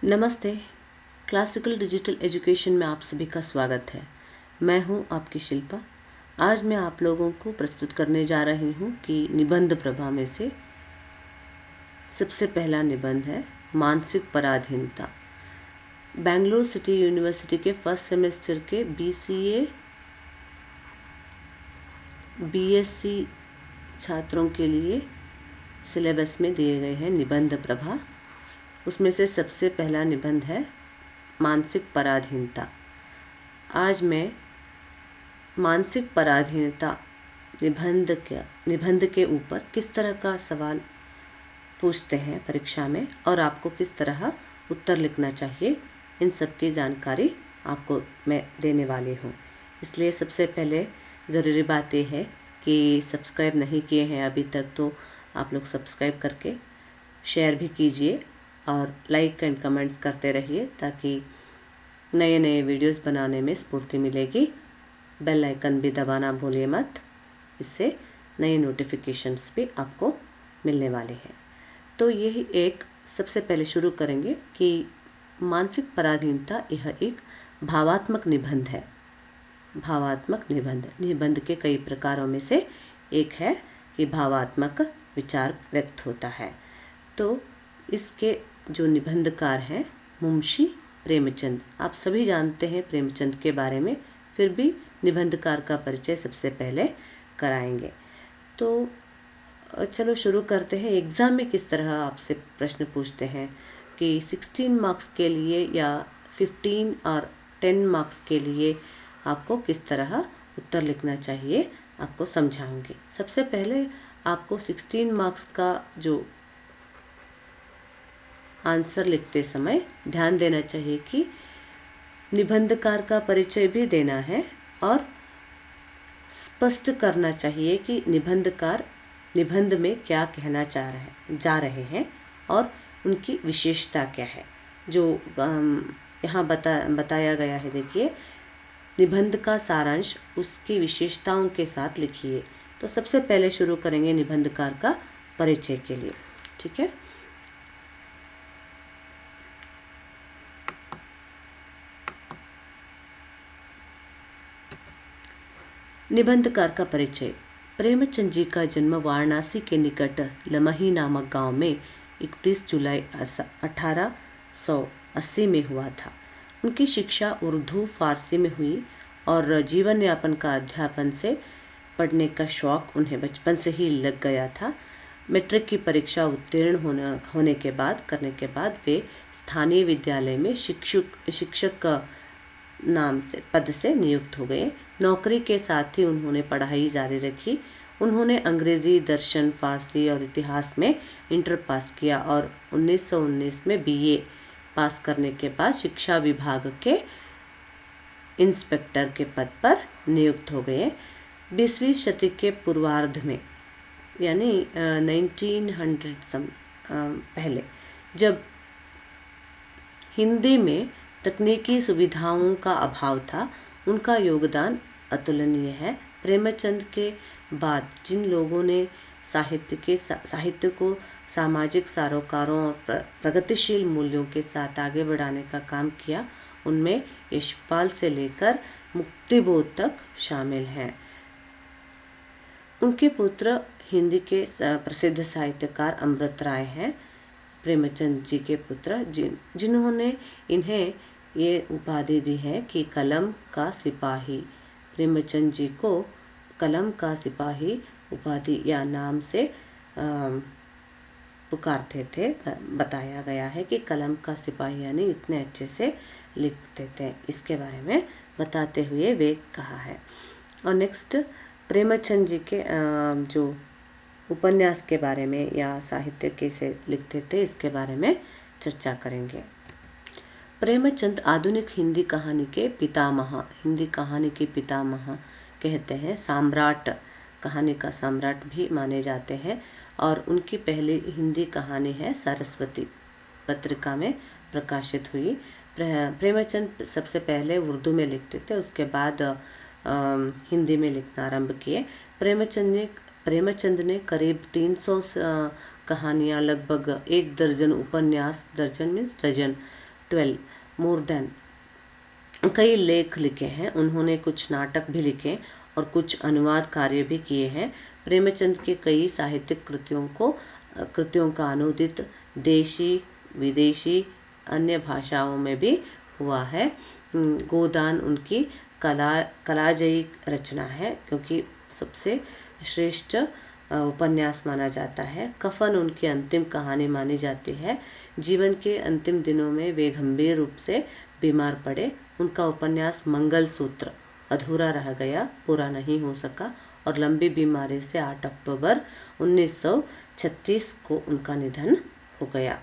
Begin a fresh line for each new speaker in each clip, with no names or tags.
नमस्ते। Classical digital education में आप सभी का स्वागत है। मैं हूं आपकी शिल्पा। आज मैं आप लोगों को प्रस्तुत करने जा रही हूं कि निबंध प्रभा में से सबसे पहला निबंध है मानसिक पराधीनता। बेंगलुरु सिटी यूनिवर्सिटी के फर्स्ट सेमेस्टर के BCA BSc छात्रों के लिए सिलेबस में दिए गए हैं निबंध प्रभा। उसमें से सबसे पहला निबंध है मानसिक पराधीनता। आज मैं मानसिक पराधीनता निबंध के ऊपर किस तरह का सवाल पूछते हैं परीक्षा में और आपको किस तरह उत्तर लिखना चाहिए, इन सब की जानकारी आपको मैं देने वाली हूँ। इसलिए सबसे पहले ज़रूरी बात यह है कि सब्सक्राइब नहीं किए हैं अभी तक तो आप लोग सब्सक्राइब करके शेयर भी कीजिए और लाइक एंड कमेंट्स करते रहिए ताकि नए नए वीडियोस बनाने में स्फूर्ति मिलेगी। बेल आइकन भी दबाना भूलिए मत, इससे नए नोटिफिकेशंस भी आपको मिलने वाले हैं। तो यही एक सबसे पहले शुरू करेंगे कि मानसिक पराधीनता यह एक भावात्मक निबंध है। भावात्मक निबंध के कई प्रकारों में से एक है कि भावात्मक विचार व्यक्त होता है। तो इसके जो निबंधकार हैं मुंशी प्रेमचंद। आप सभी जानते हैं प्रेमचंद के बारे में, फिर भी निबंधकार का परिचय सबसे पहले कराएंगे। तो चलो शुरू करते हैं। एग्ज़ाम में किस तरह आपसे प्रश्न पूछते हैं कि 16 मार्क्स के लिए या 15 और 10 मार्क्स के लिए आपको किस तरह उत्तर लिखना चाहिए, आपको समझाऊंगी। सबसे पहले आपको 16 मार्क्स का जो आंसर लिखते समय ध्यान देना चाहिए कि निबंधकार का परिचय भी देना है और स्पष्ट करना चाहिए कि निबंधकार निबंध में क्या कहना जा रहे हैं और उनकी विशेषता क्या है। जो यहाँ बताया गया है, देखिए, निबंध का सारांश उसकी विशेषताओं के साथ लिखिए। तो सबसे पहले शुरू करेंगे निबंधकार का परिचय के लिए, ठीक है। निबंधकार का परिचय। प्रेमचंद जी का जन्म वाराणसी के निकट लमही नामक गांव में 31 जुलाई 1880 में हुआ था। उनकी शिक्षा उर्दू फारसी में हुई और जीवन यापन का अध्यापन से पढ़ने का शौक उन्हें बचपन से ही लग गया था। मैट्रिक की परीक्षा उत्तीर्ण होने के बाद वे स्थानीय विद्यालय में शिक्षक का पद से नियुक्त हो गए। नौकरी के साथ ही उन्होंने पढ़ाई जारी रखी। उन्होंने अंग्रेजी, दर्शन, फारसी और इतिहास में इंटर पास किया और 1919 में BA पास करने के बाद शिक्षा विभाग के इंस्पेक्टर के पद पर नियुक्त हो गए। 20वीं शताब्दी के पूर्वार्ध में यानी 1900 पहले, जब हिंदी में तकनीकी सुविधाओं का अभाव था, उनका योगदान अतुलनीय है। प्रेमचंद के बाद जिन लोगों ने साहित्य को सामाजिक सरोकारों और प्रगतिशील मूल्यों के साथ आगे बढ़ाने का काम किया, उनमें यशपाल से लेकर मुक्तिबोध तक शामिल हैं। उनके पुत्र हिंदी के प्रसिद्ध साहित्यकार अमृत राय हैं, प्रेमचंद जी के पुत्र, जिन्होंने इन्हें ये उपाधि दी है कि कलम का सिपाही। प्रेमचंद जी को कलम का सिपाही उपाधि या नाम से पुकारते थे। बताया गया है कि कलम का सिपाही यानी इतने अच्छे से लिखते थे। इसके बारे में बताते हुए वे कहा है। और नेक्स्ट, प्रेमचंद जी के जो उपन्यास के बारे में या साहित्य कैसे लिखते थे, इसके बारे में चर्चा करेंगे। प्रेमचंद आधुनिक हिंदी कहानी के पितामह कहते हैं। सम्राट, कहानी का सम्राट भी माने जाते हैं। और उनकी पहली हिंदी कहानी है सरस्वती, पत्रिका में प्रकाशित हुई। प्रेमचंद सबसे पहले उर्दू में लिखते थे, उसके बाद हिंदी में लिखना आरंभ किए। प्रेमचंद ने करीब 300 कहानियाँ, लगभग 1 दर्जन उपन्यास, दर्जन मीन्स डजन, 12 मोर देन कई लेख लिखे हैं। उन्होंने कुछ नाटक भी लिखे और कुछ अनुवाद कार्य भी किए हैं। प्रेमचंद के कई साहित्यिक कृतियों का अनुदित देशी विदेशी अन्य भाषाओं में भी हुआ है। गोदान उनकी कलाजयी रचना है, क्योंकि सबसे श्रेष्ठ उपन्यास माना जाता है। कफन उनकी अंतिम कहानी मानी जाती है। जीवन के अंतिम दिनों में वे गंभीर रूप से बीमार पड़े। उनका उपन्यास मंगलसूत्र अधूरा रह गया, पूरा नहीं हो सका और लंबी बीमारी से 8 अक्टूबर 1936 को उनका निधन हो गया।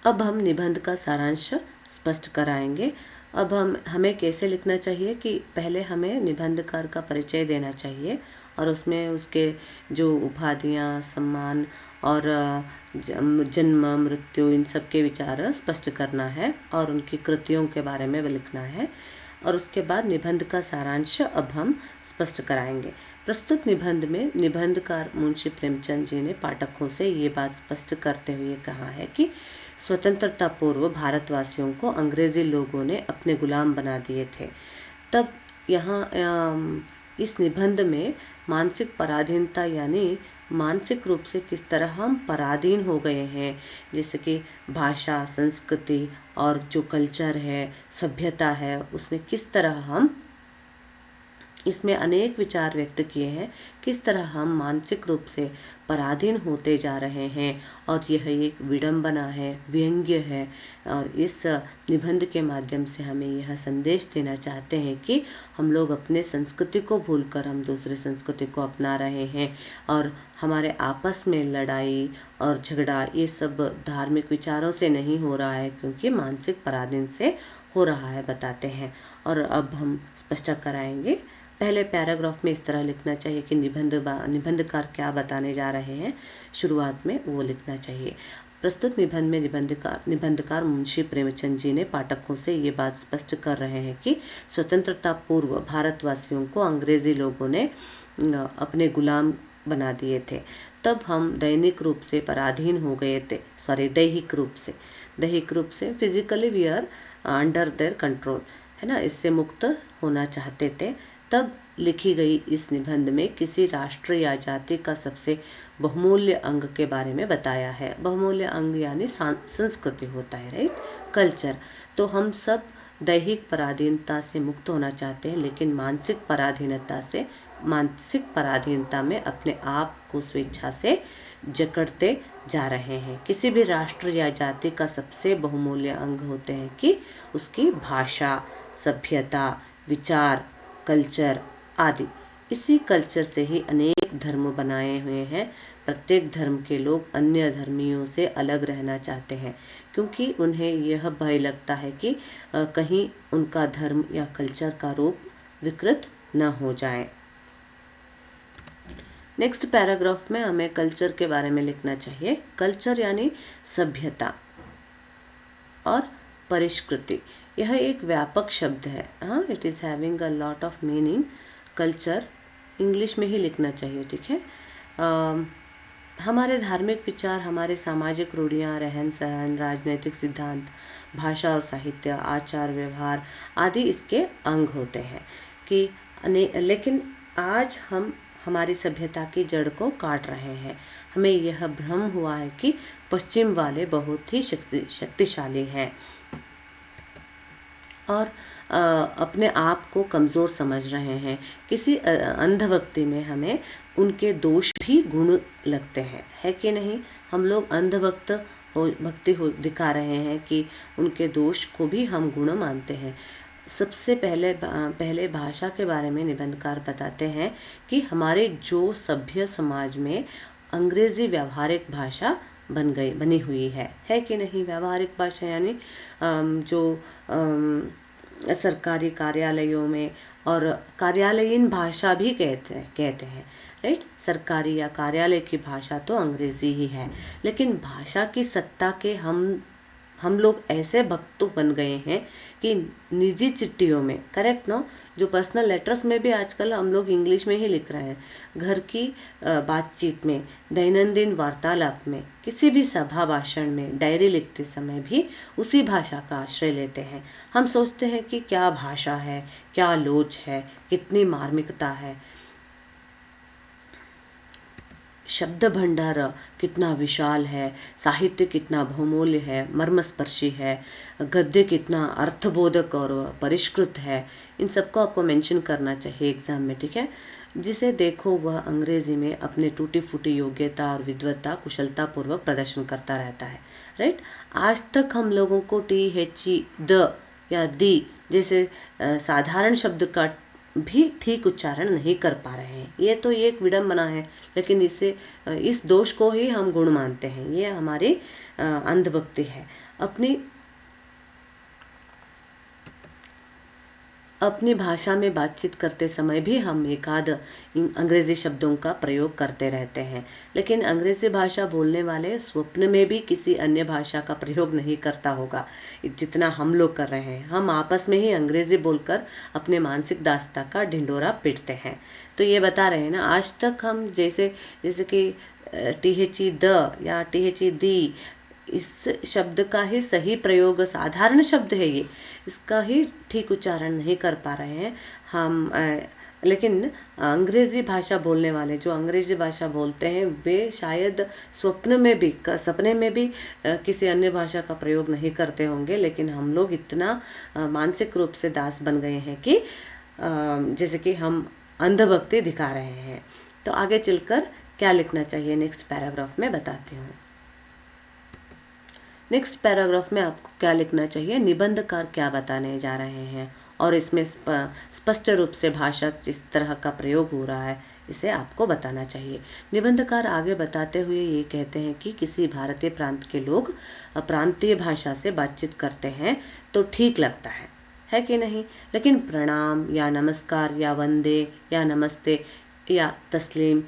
अब हम निबंध का सारांश स्पष्ट कराएंगे। अब हमें कैसे लिखना चाहिए कि पहले हमें निबंधकार का परिचय देना चाहिए और उसमें उसके जो उपाधियाँ, सम्मान और जन्म मृत्यु इन सब के विचार स्पष्ट करना है और उनकी कृतियों के बारे में लिखना है। और उसके बाद निबंध का सारांश अब हम स्पष्ट कराएंगे। प्रस्तुत निबंध में निबंधकार मुंशी प्रेमचंद जी ने पाठकों से ये बात स्पष्ट करते हुए कहा है कि स्वतंत्रता पूर्व भारतवासियों को अंग्रेजी लोगों ने अपने गुलाम बना दिए थे। तब यहाँ इस निबंध में मानसिक पराधीनता यानी मानसिक रूप से किस तरह हम पराधीन हो गए हैं, जैसे कि भाषा, संस्कृति और जो कल्चर है, सभ्यता है, उसमें किस तरह हम इसमें अनेक विचार व्यक्त किए हैं, किस तरह हम मानसिक रूप से पराधीन होते जा रहे हैं। और यह एक विडंबना है, व्यंग्य है और इस निबंध के माध्यम से हमें यह संदेश देना चाहते हैं कि हम लोग अपने संस्कृति को भूलकर हम दूसरी संस्कृति को अपना रहे हैं और हमारे आपस में लड़ाई और झगड़ा ये सब धार्मिक विचारों से नहीं हो रहा है, क्योंकि मानसिक पराधीन से हो रहा है, बताते हैं। और अब हम स्पष्ट कराएंगे। पहले पैराग्राफ में इस तरह लिखना चाहिए कि निबंधकार क्या बताने जा रहे हैं, शुरुआत में वो लिखना चाहिए। प्रस्तुत निबंध में निबंधकार मुंशी प्रेमचंद जी ने पाठकों से ये बात स्पष्ट कर रहे हैं कि स्वतंत्रता पूर्व भारतवासियों को अंग्रेजी लोगों ने अपने गुलाम बना दिए थे। तब हम दैनिक रूप से पराधीन हो गए थे, दैहिक रूप से physically we are under their control, है ना, इससे मुक्त होना चाहते थे। तब लिखी गई इस निबंध में किसी राष्ट्र या जाति का सबसे बहुमूल्य अंग के बारे में बताया है। बहुमूल्य अंग यानी संस्कृति होता है, राइट, कल्चर। तो हम सब दैहिक पराधीनता से मुक्त होना चाहते हैं, लेकिन मानसिक पराधीनता में अपने आप को स्वेच्छा से जकड़ते जा रहे हैं। किसी भी राष्ट्र या जाति का सबसे बहुमूल्य अंग होते हैं कि उसकी भाषा, सभ्यता, विचार, कल्चर आदि। इसी कल्चर से ही अनेक धर्म बनाए हुए हैं। प्रत्येक धर्म के लोग अन्य धर्मियों से अलग रहना चाहते हैं, क्योंकि उन्हें यह भय लगता है कि कहीं उनका धर्म या कल्चर का रूप विकृत न हो जाए। नेक्स्ट पैराग्राफ में हमें कल्चर के बारे में लिखना चाहिए। कल्चर यानी सभ्यता और परिष्कृति, यह एक व्यापक शब्द है। हाँ, it is having a lot of meaning. Culture English में ही लिखना चाहिए, ठीक है। हमारे धार्मिक विचार, हमारे सामाजिक रूढ़ियाँ, रहन सहन, राजनीतिक सिद्धांत, भाषा और साहित्य, आचार व्यवहार आदि इसके अंग होते हैं कि लेकिन आज हम हमारी सभ्यता की जड़ को काट रहे हैं। हमें यह भ्रम हुआ है कि पश्चिम वाले बहुत ही शक्तिशाली हैं और अपने आप को कमज़ोर समझ रहे हैं। किसी अंधभक्ति में हमें उनके दोष भी गुण लगते हैं, है कि नहीं। हम लोग भक्ति दिखा रहे हैं कि उनके दोष को भी हम गुण मानते हैं। सबसे पहले भाषा के बारे में निबंधकार बताते हैं कि हमारे जो सभ्य समाज में अंग्रेजी व्यावहारिक भाषा बनी हुई है कि नहीं। व्यावहारिक भाषा यानी जो सरकारी कार्यालयों में, और कार्यालयीन भाषा भी कहते हैं, राइट। सरकारी या कार्यालय की भाषा तो अंग्रेजी ही है, लेकिन भाषा की सत्ता के हम हम लोग ऐसे भक्त बन गए हैं कि निजी चिट्ठियों में, करेक्ट नो, जो पर्सनल लेटर्स में भी आजकल हम लोग इंग्लिश में ही लिख रहे हैं। घर की बातचीत में, दैनंदिन वार्तालाप में, किसी भी सभा भाषण में, डायरी लिखते समय भी उसी भाषा का आश्रय लेते हैं। हम सोचते हैं कि क्या भाषा है, क्या लोच है, कितनी मार्मिकता है, शब्द भंडार कितना विशाल है, साहित्य कितना बहुमूल्य है, मर्मस्पर्शी है, गद्य कितना अर्थबोधक और परिष्कृत है। इन सबको आपको मेंशन करना चाहिए एग्जाम में, ठीक है। जिसे देखो वह अंग्रेजी में अपने टूटी फूटी योग्यता और विद्वत्ता कुशलता पूर्वक प्रदर्शन करता रहता है, राइट। आज तक हम लोगों को THE द या दी जैसे साधारण शब्द का भी ठीक उच्चारण नहीं कर पा रहे हैं। ये तो एक विडंबना है, लेकिन इस दोष को ही हम गुण मानते हैं। ये हमारी अंधभक्ति है। अपनी भाषा में बातचीत करते समय भी हम एकाध अंग्रेजी शब्दों का प्रयोग करते रहते हैं, लेकिन अंग्रेजी भाषा बोलने वाले स्वप्न में भी किसी अन्य भाषा का प्रयोग नहीं करता होगा जितना हम लोग कर रहे हैं। हम आपस में ही अंग्रेजी बोलकर अपने मानसिक दास्ता का ढिंडोरा पीटते हैं। तो ये बता रहे हैं ना, आज तक हम जैसे कि THE द या THE दी, इस शब्द का ही सही प्रयोग, साधारण शब्द है ये, इसका ही ठीक उच्चारण नहीं कर पा रहे हैं हम। लेकिन अंग्रेजी भाषा बोलने वाले, जो अंग्रेजी भाषा बोलते हैं, वे शायद सपने में भी किसी अन्य भाषा का प्रयोग नहीं करते होंगे। लेकिन हम लोग इतना मानसिक रूप से दास बन गए हैं कि जैसे कि हम अंधभक्ति दिखा रहे हैं। तो आगे चलकर क्या लिखना चाहिए नेक्स्ट पैराग्राफ में बताती हूँ। नेक्स्ट पैराग्राफ में आपको क्या लिखना चाहिए, निबंधकार क्या बताने जा रहे हैं और इसमें स्पष्ट रूप से भाषा जिस तरह का प्रयोग हो रहा है इसे आपको बताना चाहिए। निबंधकार आगे बताते हुए ये कहते हैं कि किसी भारतीय प्रांत के लोग प्रांतीय भाषा से बातचीत करते हैं तो ठीक लगता है कि नहीं। लेकिन प्रणाम या नमस्कार या वंदे या नमस्ते या तस्लीम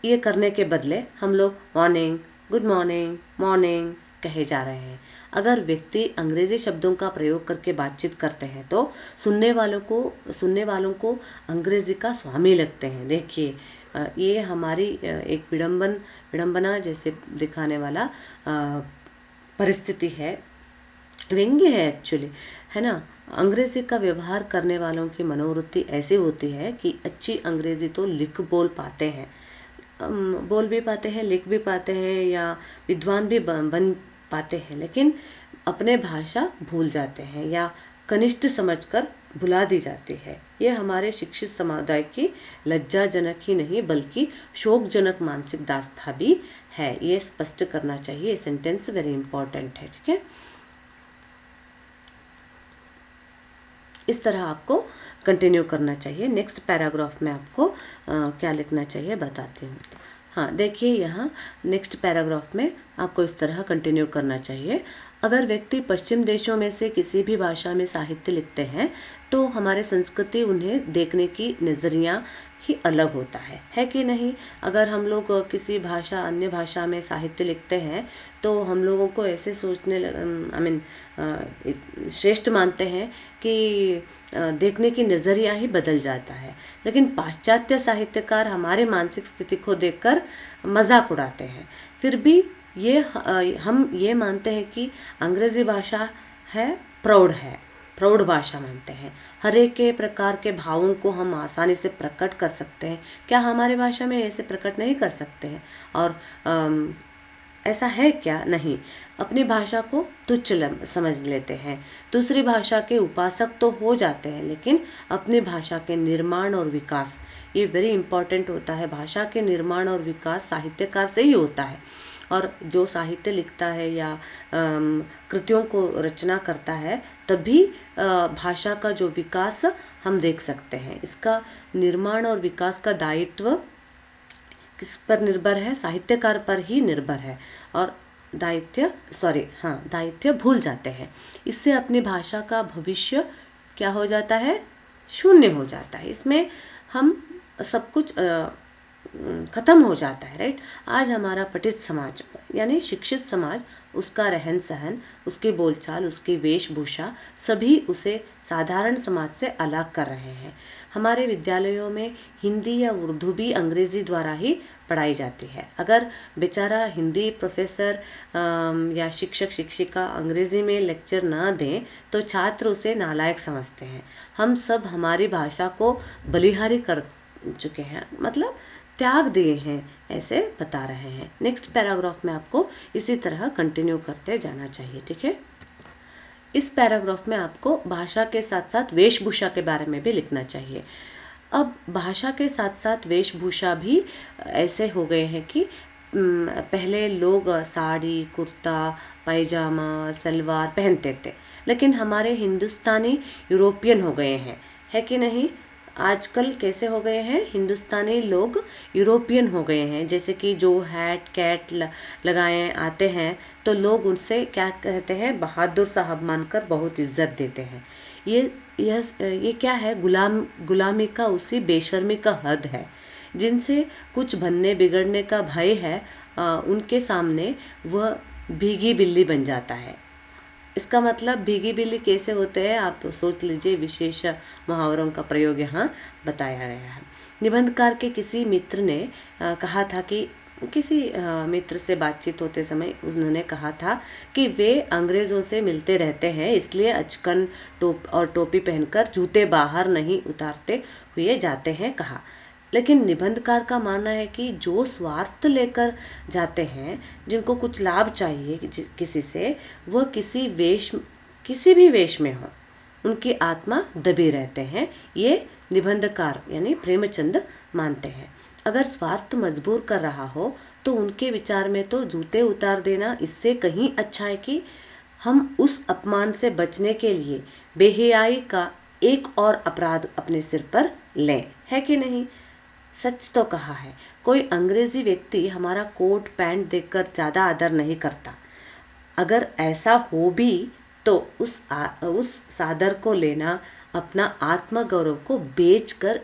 ये करने के बदले हम लोग मॉर्निंग, गुड मॉर्निंग, मॉर्निंग कहे जा रहे हैं। अगर व्यक्ति अंग्रेजी शब्दों का प्रयोग करके बातचीत करते हैं तो सुनने वालों को अंग्रेजी का स्वामी लगते हैं। देखिए, ये हमारी एक विडंबना जैसे दिखाने वाला परिस्थिति है, व्यंग्य है एक्चुअली, है ना। अंग्रेजी का व्यवहार करने वालों की मनोवृत्ति ऐसी होती है कि अच्छी अंग्रेजी तो बोल भी पाते हैं, लिख भी पाते हैं या विद्वान भी बन पाते हैं, लेकिन अपने भाषा भूल जाते हैं या कनिष्ठ समझकर भुला दी जाती है। ये हमारे शिक्षित समुदाय की लज्जाजनक ही नहीं बल्कि शोकजनक मानसिक दास्ता भी है। ये स्पष्ट करना चाहिए। ये सेंटेंस वेरी इंपॉर्टेंट है, ठीक है। इस तरह आपको कंटिन्यू करना चाहिए। नेक्स्ट पैराग्राफ में आपको क्या लिखना चाहिए बताती हूँ। हाँ, देखिए यहाँ नेक्स्ट पैराग्राफ में आपको इस तरह कंटिन्यू करना चाहिए। अगर व्यक्ति पश्चिम देशों में से किसी भी भाषा में साहित्य लिखते हैं तो हमारे संस्कृति उन्हें देखने की नज़रिया ही अलग होता है कि नहीं। अगर हम लोग किसी अन्य भाषा में साहित्य लिखते हैं तो हम लोगों को ऐसे सोचने श्रेष्ठ मानते हैं कि देखने की नज़रिया ही बदल जाता है। लेकिन पाश्चात्य साहित्यकार हमारे मानसिक स्थिति को देखकर मजाक उड़ाते हैं। फिर भी हम ये मानते हैं कि अंग्रेजी भाषा है प्रौढ़ भाषा मानते हैं। हर एक के प्रकार के भावों को हम आसानी से प्रकट कर सकते हैं। क्या हमारे भाषा में ऐसे प्रकट नहीं कर सकते हैं? और ऐसा है क्या? नहीं। अपनी भाषा को तुच्छ समझ लेते हैं। दूसरी भाषा के उपासक तो हो जाते हैं, लेकिन अपनी भाषा के निर्माण और विकास, ये वेरी इंपॉर्टेंट होता है। भाषा के निर्माण और विकास साहित्यकार से ही होता है। और जो साहित्य लिखता है या कृतियों को रचना करता है तभी भाषा का जो विकास हम देख सकते हैं। इसका निर्माण और विकास का दायित्व किस पर निर्भर है? साहित्यकार पर ही निर्भर है। और दायित्व भूल जाते हैं। इससे अपनी भाषा का भविष्य क्या हो जाता है? शून्य हो जाता है। इसमें हम सब कुछ खत्म हो जाता है, राइट। आज हमारा पठित समाज, यानी शिक्षित समाज उसका रहन सहन, उसकी बोलचाल, उसकी वेशभूषा सभी उसे साधारण समाज से अलग कर रहे हैं। हमारे विद्यालयों में हिंदी या उर्दू भी अंग्रेजी द्वारा ही पढ़ाई जाती है। अगर बेचारा हिंदी प्रोफेसर या शिक्षक शिक्षिका अंग्रेजी में लेक्चर ना दें तो छात्र उसे नालायक समझते हैं। हम सब हमारी भाषा को बलिहारी कर चुके हैं, मतलब त्याग दिए हैं, ऐसे बता रहे हैं। नेक्स्ट पैराग्राफ में आपको इसी तरह कंटिन्यू करते जाना चाहिए, ठीक है। इस पैराग्राफ में आपको भाषा के साथ साथ वेशभूषा के बारे में भी लिखना चाहिए। अब भाषा के साथ साथ वेशभूषा भी ऐसे हो गए हैं कि पहले लोग साड़ी, कुर्ता, पैजामा, सलवार पहनते थे, लेकिन हमारे हिंदुस्तानी यूरोपियन हो गए हैं, है कि नहीं। आजकल कैसे हो गए हैं, हिंदुस्तानी लोग यूरोपियन हो गए हैं। जैसे कि जो हैट कैट लगाए आते हैं तो लोग उनसे क्या कहते हैं, बहादुर साहब मानकर बहुत इज्जत देते हैं। ये क्या है, गुलामी का उसी बेशर्मी का हद है। जिनसे कुछ बनने बिगड़ने का भय है, उनके सामने वह भीगी बिल्ली बन जाता है। इसका मतलब भीगी बिल्ली कैसे होते हैं, आप तो सोच लीजिए। विशेष मुहावरों का प्रयोग यहाँ बताया गया है। निबंधकार के किसी मित्र ने कहा था कि किसी मित्र से बातचीत होते समय उन्होंने कहा था कि वे अंग्रेज़ों से मिलते रहते हैं, इसलिए अचकन टोपी पहनकर जूते बाहर नहीं उतारते हुए जाते हैं, कहा। लेकिन निबंधकार का मानना है कि जो स्वार्थ लेकर जाते हैं, जिनको कुछ लाभ चाहिए किसी से, वह किसी भी वेश में हो, उनकी आत्मा दबी रहते हैं। ये निबंधकार यानी प्रेमचंद मानते हैं। अगर स्वार्थ मजबूर कर रहा हो तो उनके विचार में तो जूते उतार देना इससे कहीं अच्छा है कि हम उस अपमान से बचने के लिए बेहयाई का एक और अपराध अपने सिर पर लें, है कि नहीं। सच तो कहा है। कोई अंग्रेजी व्यक्ति हमारा कोट पैंट देखकर ज़्यादा आदर नहीं करता। अगर ऐसा हो भी तो उस सादर को लेना अपना आत्मगौरव को बेचकर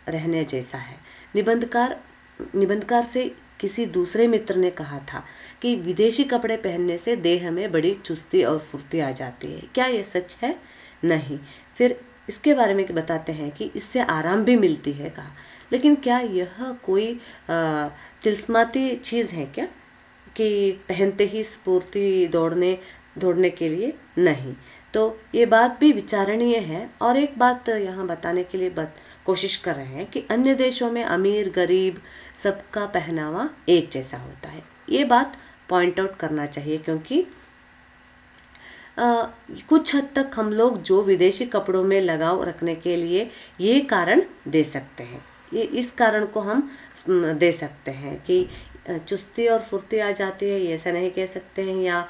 रहने जैसा है। निबंधकार से किसी दूसरे मित्र ने कहा था कि विदेशी कपड़े पहनने से देह में बड़ी चुस्ती और फुर्ती आ जाती है। क्या ये सच है? नहीं। फिर इसके बारे में बताते हैं कि इससे आराम भी मिलती है, कहा। लेकिन क्या यह कोई तिल्स्माती चीज़ है क्या कि पहनते ही स्फूर्ति दौड़ने के लिए? नहीं। तो ये बात भी विचारणीय है। और एक बात यहाँ बताने के लिए कोशिश कर रहे हैं कि अन्य देशों में अमीर गरीब सबका पहनावा एक जैसा होता है। ये बात पॉइंट आउट करना चाहिए, क्योंकि कुछ हद तक हम लोग जो विदेशी कपड़ों में लगाव रखने के लिए ये कारण दे सकते हैं, ये इस कारण को हम दे सकते हैं कि चुस्ती और फुर्ती आ जाती है, ये ऐसा नहीं कह सकते हैं। या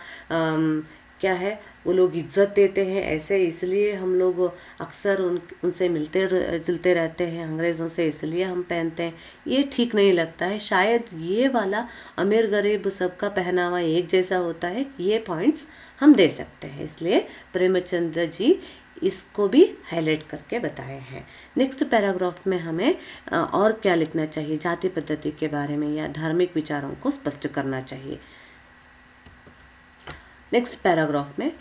क्या है, वो लोग इज्जत देते हैं ऐसे, इसलिए हम लोग अक्सर उनसे मिलते जुलते रहते हैं अंग्रेज़ों से, इसलिए हम पहनते हैं। ये ठीक नहीं लगता है। शायद ये वाला अमीर गरीब सबका पहनावा एक जैसा होता है, ये पॉइंट्स हम दे सकते हैं। इसलिए प्रेमचंद जी इसको भी हाईलाइट करके बताए हैं। नेक्स्ट पैराग्राफ में हमें और क्या लिखना चाहिए, जाति पद्धति के बारे में या धार्मिक विचारों को स्पष्ट करना चाहिए। नेक्स्ट पैराग्राफ में,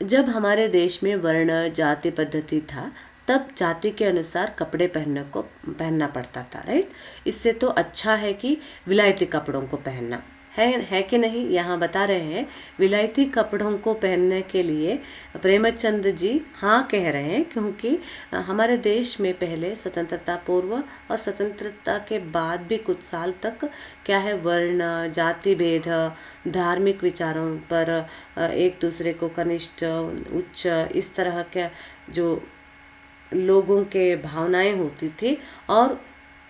जब हमारे देश में वर्ण जाति पद्धति था तब जाति के अनुसार कपड़े पहनना पड़ता था, राइट। इससे तो अच्छा है कि विलायती कपड़ों को पहनना है कि नहीं। यहाँ बता रहे हैं विलायती कपड़ों को पहनने के लिए प्रेमचंद जी हाँ कह रहे हैं, क्योंकि हमारे देश में पहले स्वतंत्रता पूर्व और स्वतंत्रता के बाद भी कुछ साल तक क्या है, वर्ण जाति भेद धार्मिक विचारों पर एक दूसरे को कनिष्ठ उच्च इस तरह के जो लोगों के भावनाएं होती थी और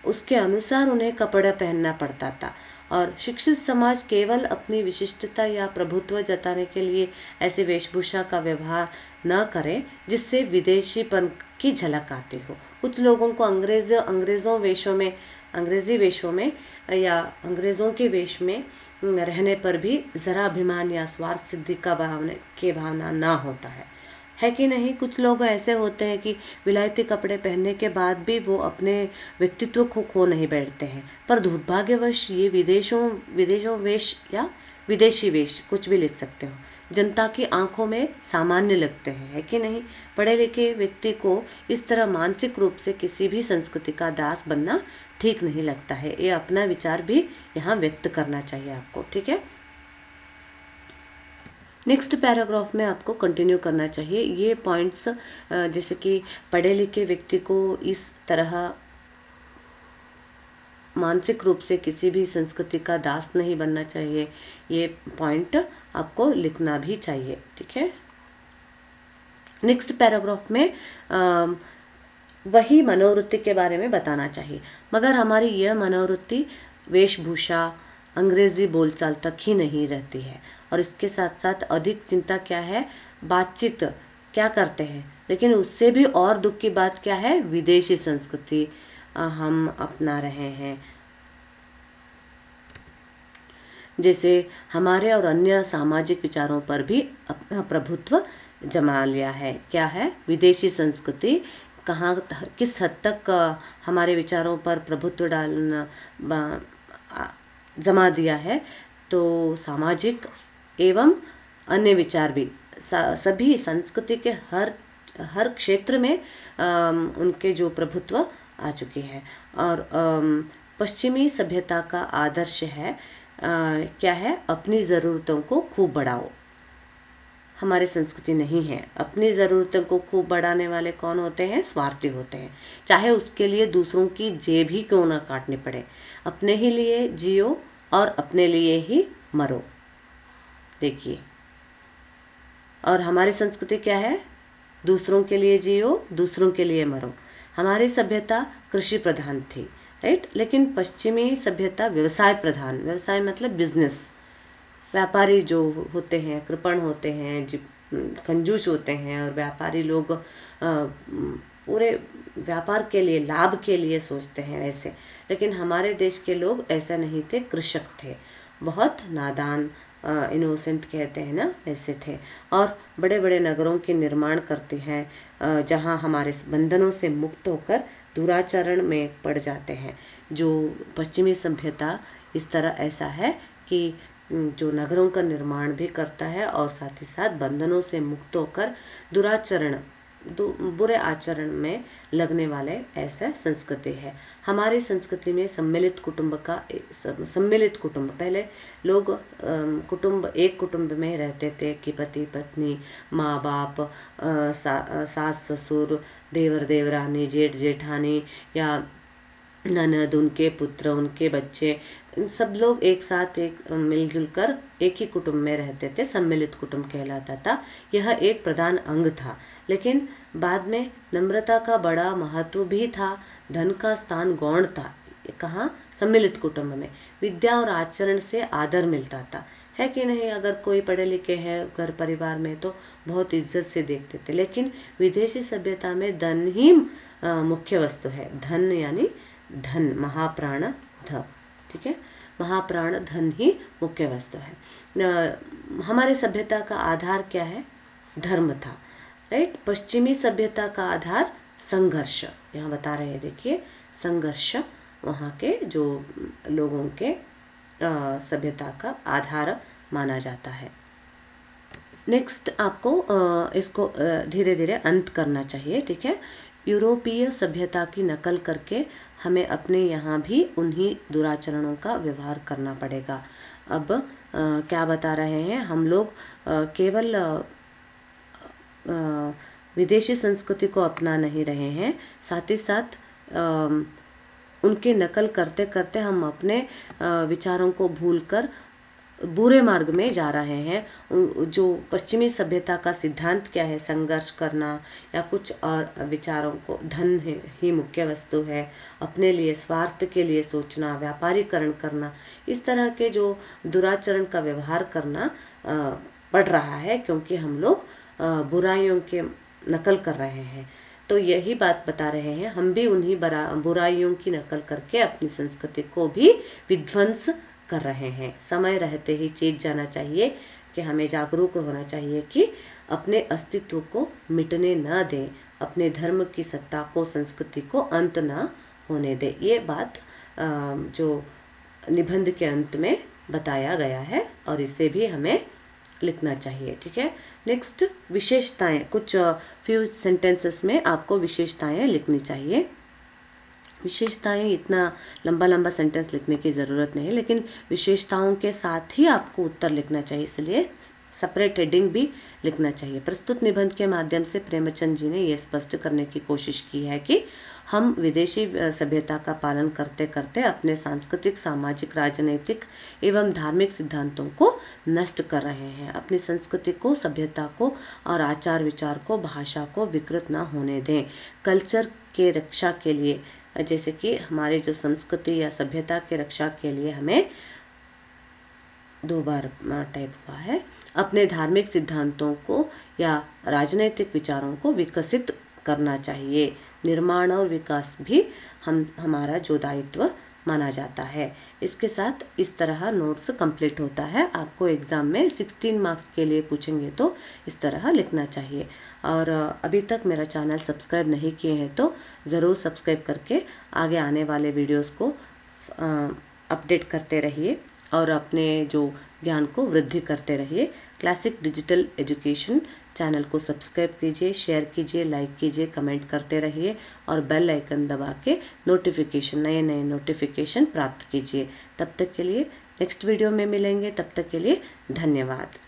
उसके अनुसार उन्हें कपड़ा पहनना पड़ता था। और शिक्षित समाज केवल अपनी विशिष्टता या प्रभुत्व जताने के लिए ऐसी वेशभूषा का व्यवहार न करें जिससे विदेशीपन की झलक आती हो। कुछ लोगों को अंग्रेजी वेशों में या अंग्रेज़ों के वेश में रहने पर भी ज़रा अभिमान या स्वार्थ सिद्धि का भावना ना होता है। है कि नहीं। कुछ लोग ऐसे होते हैं कि विलायती कपड़े पहनने के बाद भी वो अपने व्यक्तित्व को खो नहीं बैठते हैं, पर दुर्भाग्यवश ये विदेशों वेश या विदेशी वेश, कुछ भी लिख सकते हो, जनता की आंखों में सामान्य लगते हैं, है कि नहीं। पढ़े लिखे व्यक्ति को इस तरह मानसिक रूप से किसी भी संस्कृति का दास बनना ठीक नहीं लगता है। ये अपना विचार भी यहाँ व्यक्त करना चाहिए आपको, ठीक है। नेक्स्ट पैराग्राफ में आपको कंटिन्यू करना चाहिए। ये पॉइंट्स जैसे कि पढ़े लिखे व्यक्ति को इस तरह मानसिक रूप से किसी भी संस्कृति का दास नहीं बनना चाहिए, ये पॉइंट आपको लिखना भी चाहिए, ठीक है। नेक्स्ट पैराग्राफ में वही मनोवृत्ति के बारे में बताना चाहिए, मगर हमारी यह मनोवृत्ति वेशभूषा अंग्रेजी बोलचाल तक ही नहीं रहती है, और इसके साथ साथ अधिक चिंता क्या है, बातचीत क्या करते हैं, लेकिन उससे भी और दुख की बात क्या है, विदेशी संस्कृति हम अपना रहे हैं। जैसे हमारे और अन्य सामाजिक विचारों पर भी अपना प्रभुत्व जमा लिया है। क्या है, विदेशी संस्कृति कहाँ किस हद तक हमारे विचारों पर प्रभुत्व डालना जमा दिया है। तो सामाजिक एवं अन्य विचार भी सभी संस्कृति के हर क्षेत्र में उनके जो प्रभुत्व आ चुकी है। और पश्चिमी सभ्यता का आदर्श है क्या है, अपनी ज़रूरतों को खूब बढ़ाओ। हमारी संस्कृति नहीं है। अपनी ज़रूरतों को खूब बढ़ाने वाले कौन होते हैं, स्वार्थी होते हैं, चाहे उसके लिए दूसरों की जेब ही क्यों ना काटनी पड़े। अपने ही लिए जियो और अपने लिए ही मरो। देखिए, और हमारी संस्कृति क्या है, दूसरों के लिए जियो दूसरों के लिए मरो। हमारी सभ्यता कृषि प्रधान थी, राइट, लेकिन पश्चिमी सभ्यता व्यवसाय प्रधान, व्यवसाय मतलब बिजनेस, व्यापारी जो होते हैं कृपण होते हैं, कंजूस होते हैं, और व्यापारी लोग पूरे व्यापार के लिए लाभ के लिए सोचते हैं ऐसे। लेकिन हमारे देश के लोग ऐसा नहीं थे, कृषक थे, बहुत नादान, इनोसेंट कहते हैं ना, ऐसे थे, और बड़े बड़े नगरों के निर्माण करते हैं जहां हमारे बंधनों से मुक्त होकर दुराचरण में पड़ जाते हैं। जो पश्चिमी सभ्यता इस तरह ऐसा है कि जो नगरों का निर्माण भी करता है और साथ ही साथ बंधनों से मुक्त होकर दुराचरण बुरे आचरण में लगने वाले ऐसा संस्कृति है। हमारी संस्कृति में सम्मिलित कुटुंब, पहले लोग कुटुंब एक कुटुंब में रहते थे कि पति पत्नी, माँ बाप, सास ससुर, देवर देवरानी, जेठ जेठानी या ननद, उनके पुत्र, उनके बच्चे, सब लोग एक साथ एक मिलजुल कर एक ही कुटुंब में रहते थे, सम्मिलित कुटुंब कहलाता था। यह एक प्रधान अंग था, लेकिन बाद में नम्रता का बड़ा महत्व भी था, धन का स्थान गौण था। कहाँ, सम्मिलित कुटुंब में विद्या और आचरण से आदर मिलता था, है कि नहीं। अगर कोई पढ़े लिखे हैं घर परिवार में तो बहुत इज्जत से देखते थे, लेकिन विदेशी सभ्यता में धन ही मुख्य वस्तु है। धन यानी धन, महाप्राण ध, ठीक है, महाप्राण धन ही मुख्य वस्तु है। हमारे सभ्यता का आधार क्या है, धर्म था, राइट। पश्चिमी सभ्यता का आधार संघर्ष, यहाँ बता रहे हैं, देखिए, संघर्ष वहाँ के जो लोगों के सभ्यता का आधार माना जाता है। नेक्स्ट आपको इसको धीरे धीरे अंत करना चाहिए, ठीक है। यूरोपीय सभ्यता की नकल करके हमें अपने यहाँ भी उन्हीं दुराचरणों का व्यवहार करना पड़ेगा। अब क्या बता रहे हैं, हम लोग केवल विदेशी संस्कृति को अपना नहीं रहे हैं, साथ ही साथ उनकी नकल करते करते हम अपने विचारों को भूलकर बुरे मार्ग में जा रहे हैं। जो पश्चिमी सभ्यता का सिद्धांत क्या है, संघर्ष करना या कुछ और विचारों को, धन ही मुख्य वस्तु है, अपने लिए स्वार्थ के लिए सोचना, व्यापारीकरण करना, इस तरह के जो दुराचरण का व्यवहार करना पड़ रहा है, क्योंकि हम लोग बुराइयों के नकल कर रहे हैं। तो यही बात बता रहे हैं, हम भी उन्हीं बुराइयों की नकल करके अपनी संस्कृति को भी विध्वंस कर रहे हैं। समय रहते ही चेत जाना चाहिए कि हमें जागरूक होना चाहिए कि अपने अस्तित्व को मिटने न दें, अपने धर्म की सत्ता को, संस्कृति को अंत न होने दें। ये बात जो निबंध के अंत में बताया गया है और इसे भी हमें लिखना चाहिए। ठीक है, नेक्स्ट विशेषताएं, कुछ फ्यू सेंटेंसेस में आपको विशेषताएं लिखनी चाहिए। विशेषताएं, इतना लंबा लंबा सेंटेंस लिखने की ज़रूरत नहीं है, लेकिन विशेषताओं के साथ ही आपको उत्तर लिखना चाहिए, इसलिए सेपरेट हेडिंग भी लिखना चाहिए। प्रस्तुत निबंध के माध्यम से प्रेमचंद जी ने यह स्पष्ट करने की कोशिश की है कि हम विदेशी सभ्यता का पालन करते करते अपने सांस्कृतिक, सामाजिक, राजनीतिक एवं धार्मिक सिद्धांतों को नष्ट कर रहे हैं। अपनी संस्कृति को, सभ्यता को और आचार विचार को, भाषा को विकृत न होने दें। कल्चर के रक्षा के लिए, जैसे कि हमारे जो संस्कृति या सभ्यता की रक्षा के लिए हमें 2 बार टाइप हुआ है, अपने धार्मिक सिद्धांतों को या राजनीतिक विचारों को विकसित करना चाहिए। निर्माण और विकास भी हमारा जो दायित्व माना जाता है। इसके साथ इस तरह नोट्स कंप्लीट होता है। आपको एग्ज़ाम में 16 मार्क्स के लिए पूछेंगे तो इस तरह लिखना चाहिए। और अभी तक मेरा चैनल सब्सक्राइब नहीं किए हैं तो ज़रूर सब्सक्राइब करके आगे आने वाले वीडियोस को अपडेट करते रहिए और अपने जो ज्ञान को वृद्धि करते रहिए। क्लासिक डिजिटल एजुकेशन चैनल को सब्सक्राइब कीजिए, शेयर कीजिए, लाइक कीजिए, कमेंट करते रहिए और बेल आइकन दबा के नए नए नोटिफिकेशन प्राप्त कीजिए। तब तक के लिए नेक्स्ट वीडियो में मिलेंगे, तब तक के लिए धन्यवाद।